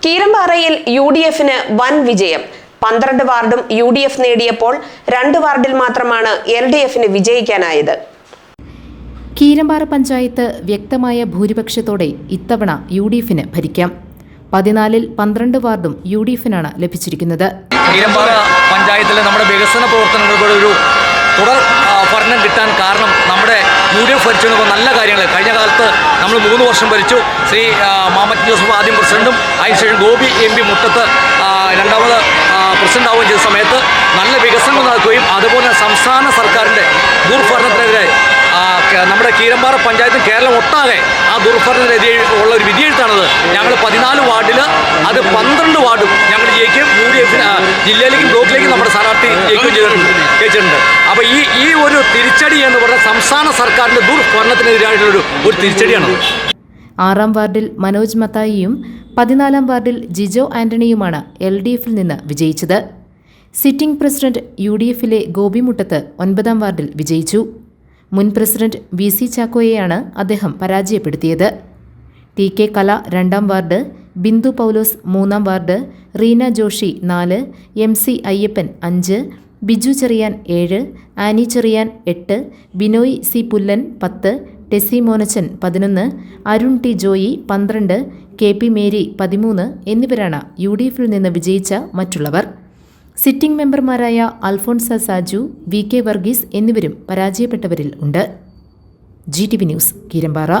കീരമ്പാറയിൽ UDFന് വൻ വിജയം. 12 വാർഡും UDF നേടിയപ്പോൾ 2 വാർഡിൽ മാത്രമാണ് LDFന് വിജയിക്കാനായത്. കീരമ്പാറ പഞ്ചായത്ത് വ്യക്തമായ ഭൂരിപക്ഷത്തോടെ ഇത്തവണ UDFന് ഭരിക്കാം. 14-ൽ 12 വാർഡും UDFനാണ് ലഭിച്ചിരിക്കുന്നത്. കീരമ്പാറ പഞ്ചായത്തിലെ നമ്മുടെ വികസന പ്രവർത്തനങ്ങളുടെ ഒരു തുടർ ഭരണം കിട്ടാൻ കാരണം നമ്മുടെ UDF ഭരിച്ചു നല്ല കാര്യങ്ങൾ. കഴിഞ്ഞ കാലത്ത് നമ്മൾ 3 വർഷം ഭരിച്ചു. ശ്രീ മുഹമ്മദ് ജോസഫ് ആദ്യം പ്രസിഡന്റും അതിനുശേഷം ഗോപി MP മുട്ടത്ത് രണ്ടാമത് പ്രസിഡന്റ് ആവുകയും ചെയ്ത സമയത്ത് നല്ല വികസനം നടക്കുകയും അതുപോലെ സംസ്ഥാന സർക്കാരിൻ്റെ ദുർഭരണത്തിനെതിരെ നമ്മുടെ കീരമ്പാറ പഞ്ചായത്തും കേരളം ഒട്ടാകെ ആ ദുർഭരണത്തിനെതിരെ ഉള്ള ഒരു വിധിയെഴുത്താണത്. ഞങ്ങൾ 14 വാർഡിൽ അത് 12 വാർഡും ഞങ്ങൾ ജയിക്കും. UDF ജില്ലയിലേക്കും ബ്ലോക്കിലേക്കും നമ്മുടെ സ്ഥാനാർത്ഥി ജയിക്കുകയും ജയിച്ചിട്ടുണ്ട്. അപ്പോൾ ഈ ഒരു തിരിച്ചടി എന്ന് പറഞ്ഞാൽ സംസ്ഥാന സർക്കാരിൻ്റെ ദുർഭരണത്തിനെതിരായിട്ടുള്ളൊരു തിരിച്ചടിയാണ്. 6-ാം വാർഡിൽ മനോജ് മത്തായിയും 14-ാം വാർഡിൽ ജിജോ ആന്റണിയുമാണ് LDFിൽ നിന്ന് വിജയിച്ചത്. സിറ്റിംഗ് പ്രസിഡന്റ് UDFിലെ ഗോപി മുട്ടത്ത് 9-ാം വാർഡിൽ വിജയിച്ചു. മുൻ പ്രസിഡന്റ് VC ചാക്കോയെയാണ് അദ്ദേഹം പരാജയപ്പെടുത്തിയത്. TK കല 2-ാം വാർഡ്, ബിന്ദു പൗലോസ് 3-ാം ward, Reena Joshi 4, MC Ayyappan 5, Biju Cheriyan 7, Annie Cheriyan 8, Binoy C Pullan 10, Tessy Monachan 11, Arun T Joy 12, KP Mary 13 എന്നിവരാണ് UDFിൽ നിന്ന് വിജയിച്ച മറ്റുള്ളവർ. സിറ്റിംഗ് മെമ്പർമാരായ അൽഫോൺസ സാജു, VK വർഗീസ് എന്നിവരും പരാജയപ്പെട്ടവരിൽ ഉണ്ട്. GTV news, Keerampara.